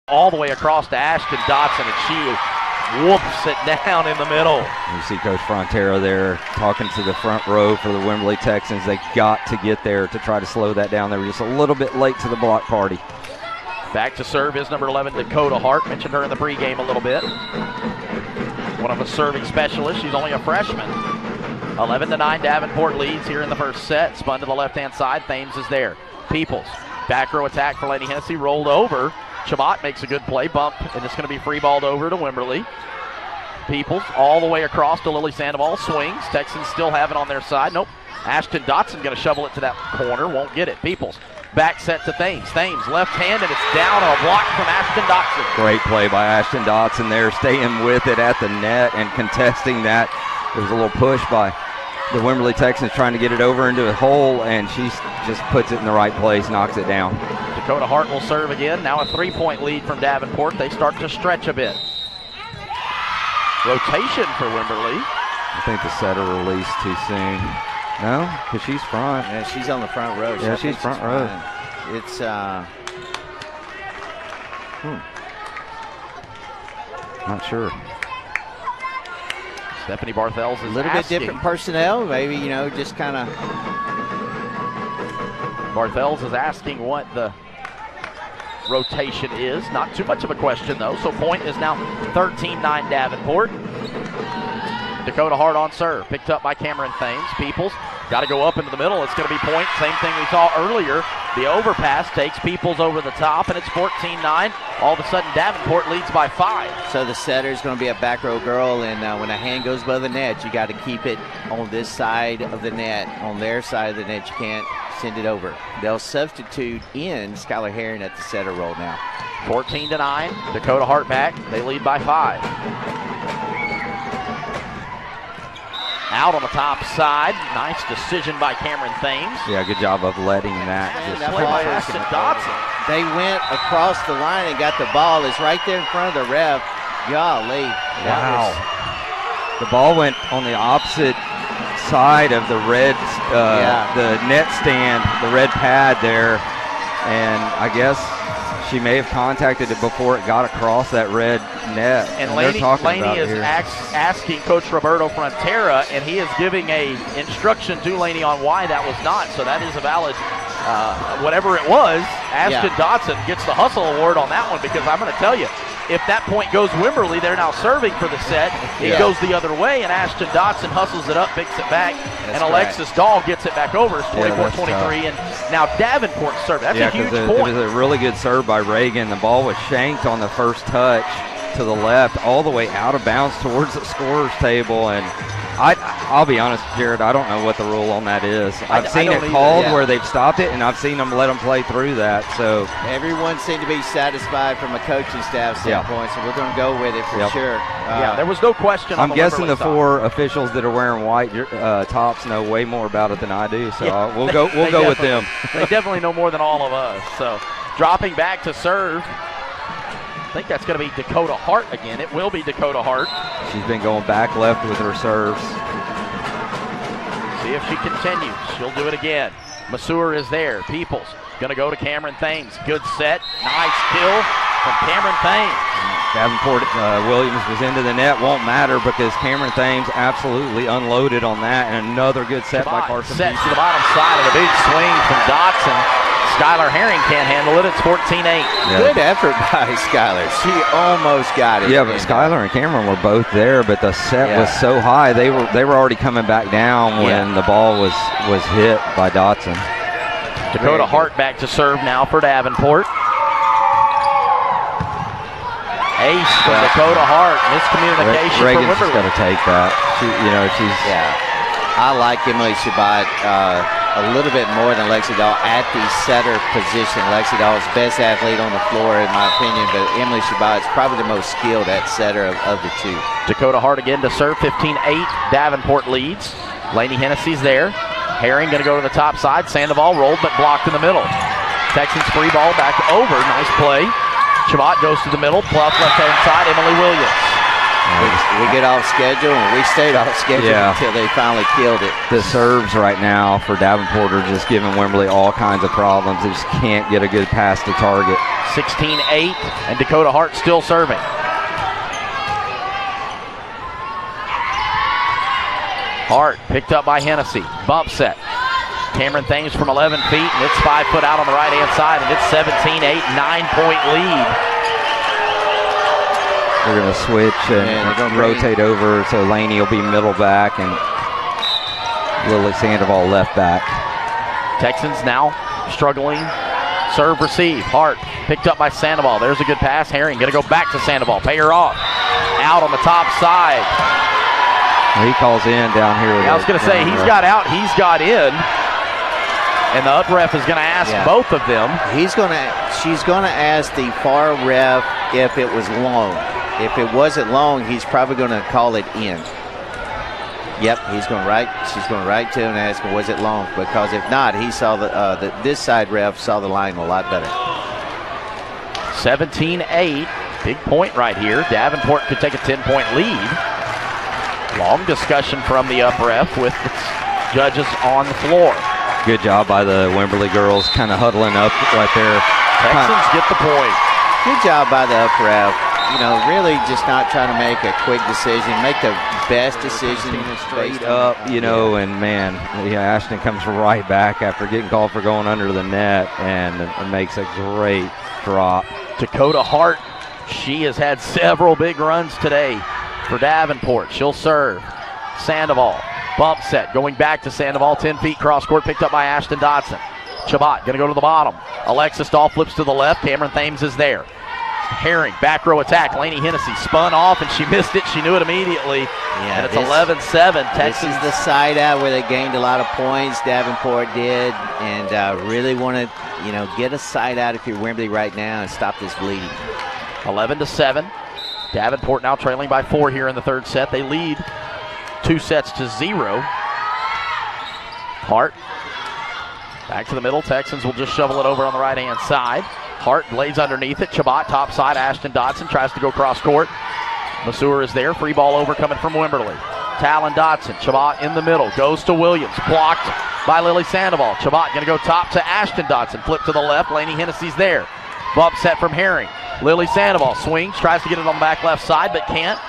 all the way across to Ashton Dotson, and she whoops it down in the middle. You see Coach Frontera there talking to the front row for the Wimberley Texans. They got to get there to try to slow that down. They were just a little bit late to the block party. Back to serve is number 11, Dakota Hart. Mentioned her in the pregame a little bit. One of a serving specialists. She's only a freshman. 11-9, Davenport leads here in the first set. Spun to the left-hand side. Thames is there. Peoples, back row attack for Lady Hennessy. Rolled over. Chabot makes a good play. Bump, and it's going to be free-balled over to Wimberley. Peoples all the way across to Lily Sandoval. Swings. Texans still have it on their side. Nope. Ashton Dotson going to shovel it to that corner. Won't get it. Peoples. Back set to Thames. Thames left hand, and it's down on a block from Ashton Dotson. Great play by Ashton Dotson there, staying with it at the net and contesting that. There was a little push by the Wimberley Texans trying to get it over into a hole, and she just puts it in the right place, knocks it down. Dakota Hart will serve again. Now a 3-point lead from Davenport. They start to stretch a bit. Rotation for Wimberley. I think the setter released too soon. No, because she's front. Yeah, she's on the front row. Yeah, she's front row. It's not sure. Stephanie Barthels is a little bit different personnel. Maybe, you know, just kind of. Barthels is asking what the rotation is. Not too much of a question, though. So point is now 13-9 Davenport. Dakota Hart on serve. Picked up by Cameron Thames. Peoples got to go up into the middle. It's going to be point. Same thing we saw earlier. The overpass takes Peoples over the top, and it's 14-9. All of a sudden, Davenport leads by 5. So the setter is going to be a back row girl, and when a hand goes by the net, you got to keep it on this side of the net. On their side of the net, you can't send it over. They'll substitute in Skylar Herring at the setter role now. 14-9. Dakota Hart back. They lead by 5. Out on the top side. Nice decision by Cameron Thames. Yeah, good job of letting that. And that play by Ashton Dotson. They went across the line and got the ball. It's right there in front of the ref. Golly. Wow. The ball went on the opposite side of the red, the net stand, the red pad there. And I guess she may have contacted it before it got across that red net. And Laney is asking Coach Roberto Frontera, and he is giving a instruction to Laney on why that was not. So that is a valid, whatever it was. Ashton Dotson gets the hustle award on that one, because I'm going to tell you, if that point goes Wimberley, they're now serving for the set. It goes the other way, and Ashton Dotson hustles it up, picks it back, and Alexis Dahl gets it back over. It's 24-23, and now Davenport serve. That's a huge point. It was a really good serve by Reagan. The ball was shanked on the first touch to the left, all the way out of bounds towards the scorer's table, and I'll be honest, Jared, I don't know what the rule on that is. I've seen it called where they've stopped it, and I've seen them let them play through that. So everyone seemed to be satisfied from a coaching staff standpoint, so we're going to go with it for sure. There was no question. I'm guessing the 4 officials that are wearing white tops know way more about it than I do, so we'll go with them. They definitely know more than all of us. So dropping back to serve. I think that's going to be Dakota Hart again. It will be Dakota Hart. She's been going back left with her serves. See if she continues. She'll do it again. Masur is there. Peoples going to go to Cameron Thames. Good set. Nice kill from Cameron Thames. Davenport Williams was into the net. Won't matter because Cameron Thames absolutely unloaded on that. And another good set by Carson. Set to the bottom side of a big swing from Dotson. Skylar Herring can't handle it. It's 14-8. Good effort by Skylar. She almost got it. Yeah, but Skylar and Cameron were both there, but the set was so high they were already coming back down when the ball was hit by Dotson. Dakota Hart back to serve now for Davenport. Ace from Dakota Hart. Miscommunication Reagan's for Wimberley. Got to take that. She's. I like Emily Chabot a little bit more than Lexi Dahl at the setter position. Lexi Dahl's best athlete on the floor, in my opinion, but Emily Chabot is probably the most skilled at setter of the 2. Dakota Hart again to serve. 15-8. Davenport leads. Laney Hennessy's there. Herring going to go to the top side. Sandoval rolled but blocked in the middle. Texans free ball back over. Nice play. Chabot goes to the middle. Pluff left-hand side. Emily Williams. We get off schedule, and we stayed off schedule until they finally killed it. The serves right now for Davenport are just giving Wimberley all kinds of problems. They just can't get a good pass to target. 16-8, and Dakota Hart still serving. Hart picked up by Hennessy. Bump set. Cameron Thames from 11 feet, and it's 5 foot out on the right-hand side, and it's 17-8, 9-point lead. They're going to switch and rotate over, so Laney will be middle back and Lily Sandoval left back. Texans now struggling. Serve, receive. Hart picked up by Sandoval. There's a good pass. Herring going to go back to Sandoval. Pay her off. Out on the top side. He calls in down here. I was going to say, he's got out, he's got in. And the up ref is going to ask both of them. She's going to ask the far ref if it was long. If it wasn't long, he's probably going to call it in. Yep, she's going to write to him and ask him, was it long? Because if not, he saw this side ref saw the line a lot better. 17-8, big point right here. Davenport could take a 10-point lead. Long discussion from the up ref with the judges on the floor. Good job by the Wimberley girls, kind of huddling up right there. Texans get the point. Good job by the up ref. Really just not trying to make a quick decision, make the best decision straight up, and man, Ashton comes right back after getting called for going under the net and makes a great drop. Dakota Hart, she has had several big runs today for Davenport. She'll serve. Sandoval, bump set, going back to Sandoval, 10 feet cross court, picked up by Ashton Dotson. Chabot going to go to the bottom. Alexis Dahl flips to the left. Cameron Thames is there. Herring, back row attack. Laney Hennessy spun off and she missed it. She knew it immediately. And it's 11-7. Texas. This is the side out where they gained a lot of points. Davenport did, and really want to, get a side out if you're Wimberley right now and stop this bleeding. 11-7. Davenport now trailing by 4 here in the third set. They lead 2-0. Hart back to the middle. Texans will just shovel it over on the right-hand side. Hart lays underneath it. Chabot top side. Ashton Dotson tries to go cross court. Masur is there. Free ball over coming from Wimberley. Talon Dotson. Chabot in the middle. Goes to Williams. Blocked by Lily Sandoval. Chabot going to go top to Ashton Dotson. Flip to the left. Laney Hennessy's there. Bump set from Herring. Lily Sandoval swings. Tries to get it on the back left side, but can't.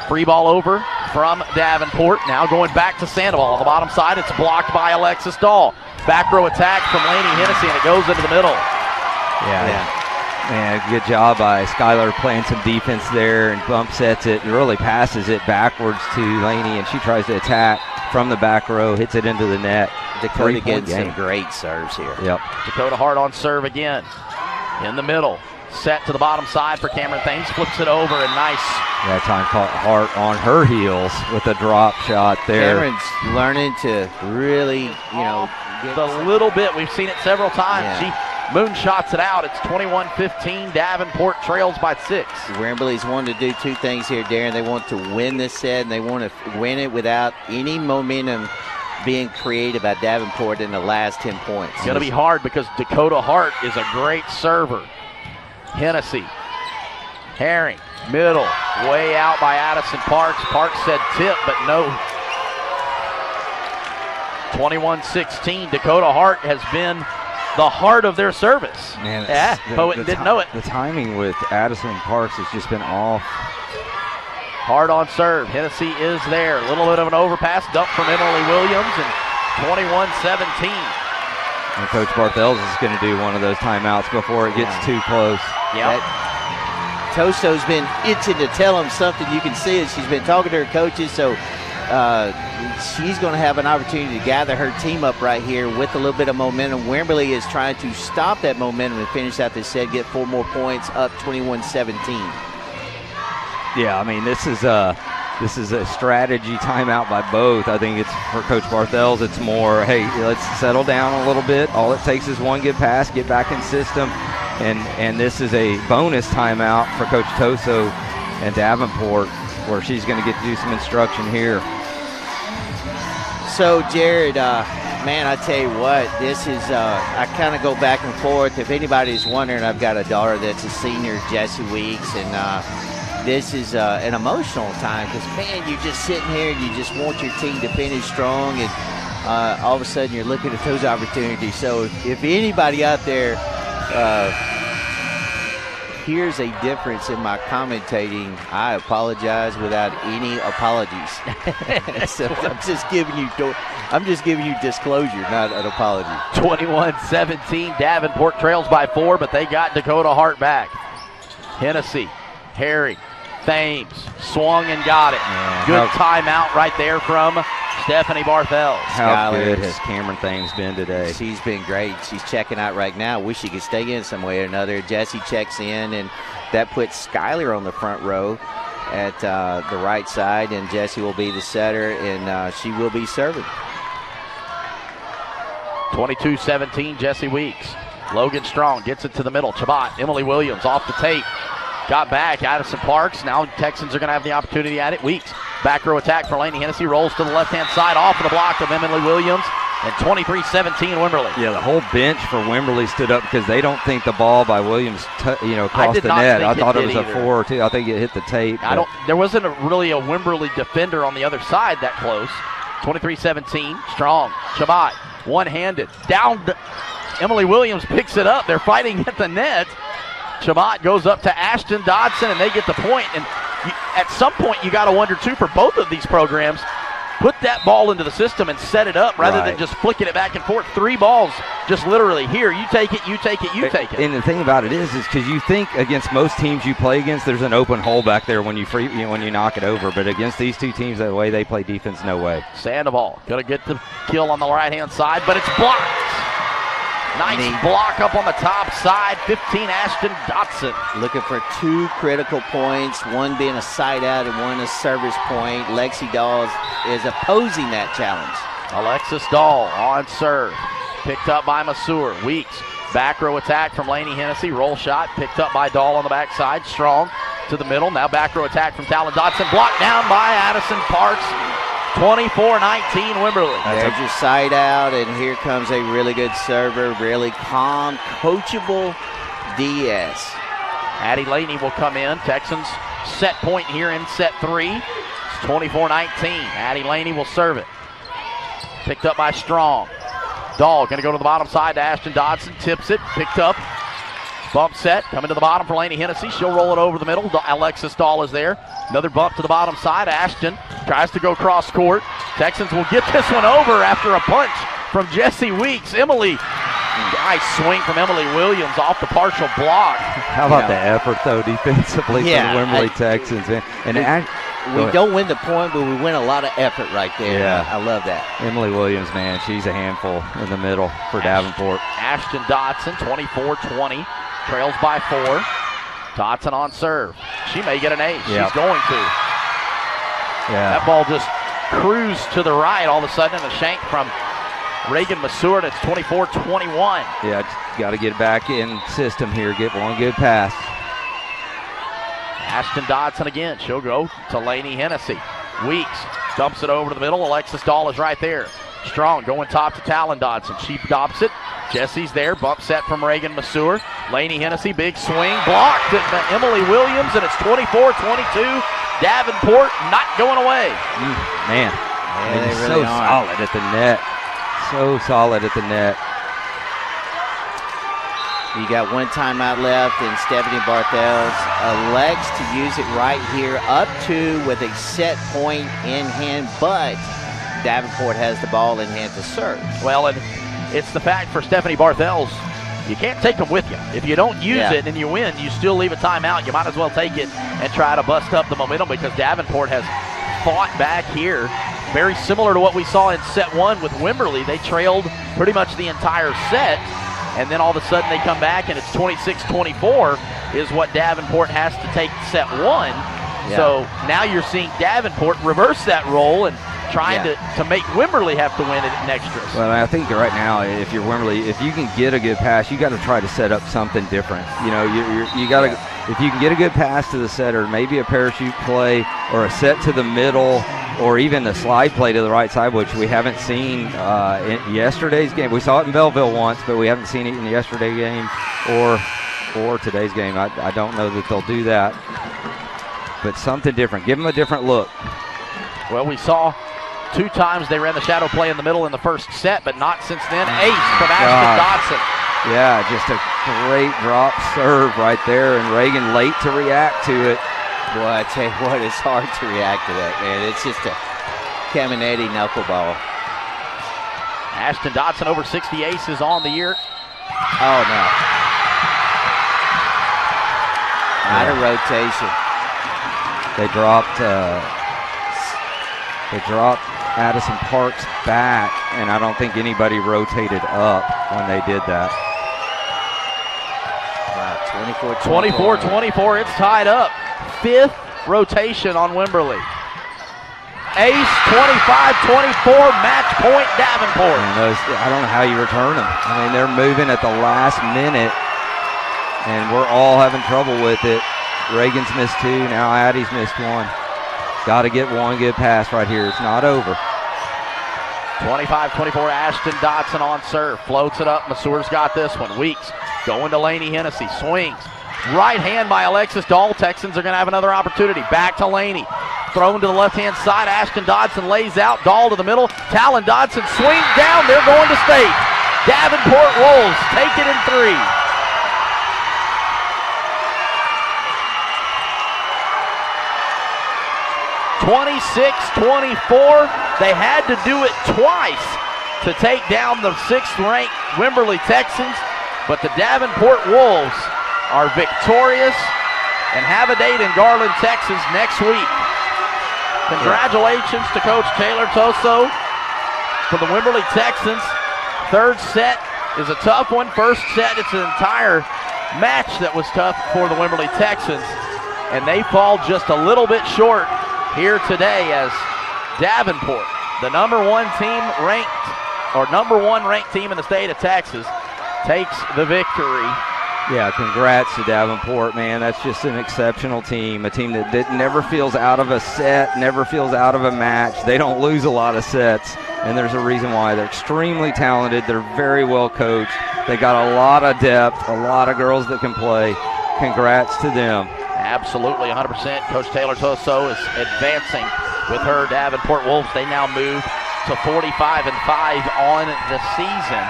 Free ball over from Davenport. Now going back to Sandoval on the bottom side. It's blocked by Alexis Dahl. Back row attack from Laney Hennessy, and it goes into the middle. Yeah. Man, good job by Skylar playing some defense there and bump sets it and really passes it backwards to Laney, and she tries to attack from the back row, hits it into the net. Dakota gets some great serves here. Yep. Dakota Hart on serve again. In the middle. Set to the bottom side for Cameron Thames. Flips it over, and nice. That time caught Hart on her heels with a drop shot there. Cameron's learning to really, get a little bit. We've seen it several times. Yeah. She moonshots it out. It's 21-15. Davenport trails by 6. Wimberley's wanted to do two things here, Darren. They want to win this set, and they want to win it without any momentum being created by Davenport in the last 10 points. It's going to be hard because Dakota Hart is a great server. Hennessy, Herring, middle, way out by Addison Parks. Parks said tip, but no. 21-16. Dakota Hart has been the heart of their service. Man, Poet didn't know it. The timing with Addison Parks has just been off. Hard on serve. Hennessy is there. A little bit of an overpass dump from Emily Williams, and 21-17. And Coach Barthels is going to do one of those timeouts before it gets too close. Yeah. Tosto's been itching to tell him something. You can see it. She's been talking to her coaches, so she's going to have an opportunity to gather her team up right here with a little bit of momentum. Wimberley is trying to stop that momentum and finish out this set, get 4 more points, up 21-17. Yeah, I mean, this is a strategy timeout by both. I think it's for Coach Barthels. It's more, hey, let's settle down a little bit. All it takes is one good pass, get back in system, and this is a bonus timeout for Coach Toso and Davenport, where she's going to get to do some instruction here. So, Jared, man, I tell you what, this is, I kind of go back and forth. If anybody's wondering, I've got a daughter that's a senior, Jessie Weeks, and this is an emotional time because, man, you're just sitting here and you just want your team to finish strong, and all of a sudden you're looking at those opportunities. So if anybody out there hears a difference in my commentating, I apologize without any apologies. So I'm just giving you disclosure, not an apology. 21-17, Davenport trails by 4, but they got Dakota Hart back. Hennessy, Herring, Thames, swung and got it. Yeah, good timeout right there from Stephanie Barthels. How good has Cameron Thames been today? She's been great. She's checking out right now. Wish she could stay in some way or another. Jesse checks in, and that puts Skylar on the front row at the right side, and Jesse will be the setter, and she will be serving. 22-17, Jesse Weeks. Logan Strong gets it to the middle. Chabot, Emily Williams off the tape. Got back, Addison Parks. Now Texans are going to have the opportunity at it. Weeks, back row attack for Laney Hennessy. Rolls to the left-hand side off of the block of Emily Williams. And 23-17 Wimberley. Yeah, the whole bench for Wimberley stood up because they don't think the ball by Williams crossed the net. I thought it was a 4 or 2. I think it hit the tape. There wasn't really a Wimberley defender on the other side that close. 23-17, Strong, Chabot, one-handed. Down, Emily Williams picks it up. They're fighting at the net. Chabot goes up to Ashton Dodson, and they get the point. And at some point, you got to wonder, too, for both of these programs, put that ball into the system and set it up rather than just flicking it back and forth. 3 balls, just literally here. You take it, you take it, you take it. And the thing about it is because you think against most teams you play against, there's an open hole back there when you knock it over. But against these two teams, the way they play defense, no way. Sandoval going to get the kill on the right-hand side, but it's blocked. Nice block up on the top side. 15, Ashton Dotson. Looking for 2 critical points, one being a side out and one a service point. Lexi Dawes is opposing that challenge. Alexis Dahl on serve. Picked up by Masur. Weeks. Back row attack from Laney Hennessy. Roll shot. Picked up by Dahl on the backside. Strong to the middle. Now back row attack from Talon Dotson. Blocked down by Addison Parks. 24-19 Wimberley. There's your side out, and here comes a really good server, really calm, coachable DS. Addie Laney will come in. Texans set point here in set 3. It's 24-19. Addie Laney will serve it. Picked up by Strong. Dahl going to go to the bottom side to Ashton Dodson. Tips it. Picked up. Bump set. Coming to the bottom for Laney Hennessy. She'll roll it over the middle. Alexis Dahl is there. Another bump to the bottom side. Ashton tries to go cross court. Texans will get this one over after a punch from Jesse Weeks. Emily, nice swing from Emily Williams off the partial block. How about the effort, though, defensively for the Wimberley Texans? We don't win the point, but we win a lot of effort right there. Yeah. I love that. Emily Williams, man, she's a handful in the middle for Davenport. Ashton Dotson, 24-20, trails by 4. Dotson on serve. She may get an ace. She's going to. Yeah. That ball just cruised to the right all of a sudden, and a shank from Reagan Masur. It's 24-21. Yeah, got to get back in system here. Get one good pass. Ashton Dodson again. She'll go to Laney Hennessy. Weeks dumps it over to the middle. Alexis Dahl is right there. Strong going top to Talon Dodson. She drops it. Jesse's there. Bump set from Reagan Masur. Laney Hennessy, big swing. Blocked at Emily Williams, and it's 24-22. Davenport not going away. Man, He's so solid at the net. So solid at the net. You got one timeout left, and Stephanie Barthels elects to use it right here, up to with a set point in hand, but Davenport has the ball in hand to serve. Well, and it's the fact for Stephanie Barthels, you can't take them with you. If you don't use it and you win, you still leave a timeout. You might as well take it and try to bust up the momentum, because Davenport has fought back here. Very similar to what we saw in set 1 with Wimberley. They trailed pretty much the entire set, and then all of a sudden they come back, and it's 26-24 is what Davenport has to take set 1. Yeah. So now you're seeing Davenport reverse that role and trying to make Wimberley have to win it in extras. Well, I think right now, if you're Wimberley, if you can get a good pass, you got to try to set up something different. You know, you got to, if you can get a good pass to the setter, maybe a parachute play or a set to the middle, or even a slide play to the right side, which we haven't seen in yesterday's game. We saw it in Belleville once, but we haven't seen it in yesterday's game or today's game. I don't know that they'll do that. but something different. Give them a different look. Well, we saw 2 times they ran the shadow play in the middle in the first set, but not since then. Ace from Ashton Dodson. Yeah, just a great drop serve right there, and Reagan late to react to it. Boy, I tell you what, it's hard to react to that, man. It's just a Caminetti knuckleball. Ashton Dodson over 60 aces on the year. Oh, no. Out of rotation. They dropped Addison Parks back, and I don't think anybody rotated up when they did that. Wow, 24-24, it's tied up. 5th rotation on Wimberley. Ace, 25-24, match point Davenport. And I don't know how you return them. I mean, they're moving at the last minute, and we're all having trouble with it. Reagan's missed 2, now Addie's missed 1. Got to get one good pass right here. It's not over. 25-24, Ashton Dodson on serve. Floats it up. Massour's got this one. Weeks going to Laney Hennessy. Swings. Right hand by Alexis Dahl. Texans are going to have another opportunity. Back to Laney. Thrown to the left-hand side. Ashton Dodson lays out. Dahl to the middle. Talon Dodson swings down. They're going to state. Davenport Wolves take it in 3. (26-24). They had to do it twice to take down the 6th-ranked Wimberley Texans, but the Davenport Wolves are victorious and have a date in Garland, Texas next week. Congratulations to Coach Taylor Toso for the Wimberley Texans. 3rd set is a tough one. 1st set, it's an entire match that was tough for the Wimberley Texans, and they fall just a little bit short here today as Davenport, the number 1 ranked team in the state of Texas, takes the victory. Yeah, congrats to Davenport, man. That's just an exceptional team, a team that never feels out of a set, never feels out of a match. They don't lose a lot of sets, and there's a reason why. They're extremely talented. They're very well coached. They got a lot of depth, a lot of girls that can play. Congrats to them. Absolutely, 100%. Coach Taylor Toso is advancing with her Davenport Wolves. They now move to 45-5 on the season.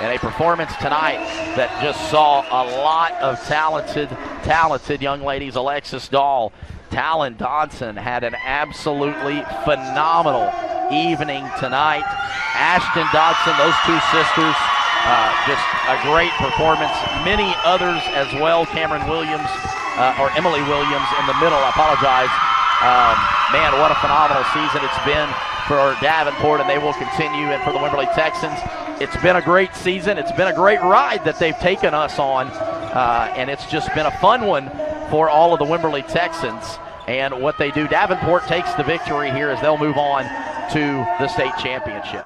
And a performance tonight that just saw a lot of talented young ladies. Alexis Dahl, Talon Dodson had an absolutely phenomenal evening tonight. Ashton Dodson, those 2 sisters, just a great performance. Many others as well. Cameron Williams, or Emily Williams in the middle, I apologize. Man, what a phenomenal season it's been for Davenport, and they will continue. And for the Wimberley Texans, it's been a great season. It's been a great ride that they've taken us on, and it's just been a fun one for all of the Wimberley Texans. And what they do, Davenport takes the victory here as they'll move on to the state championship.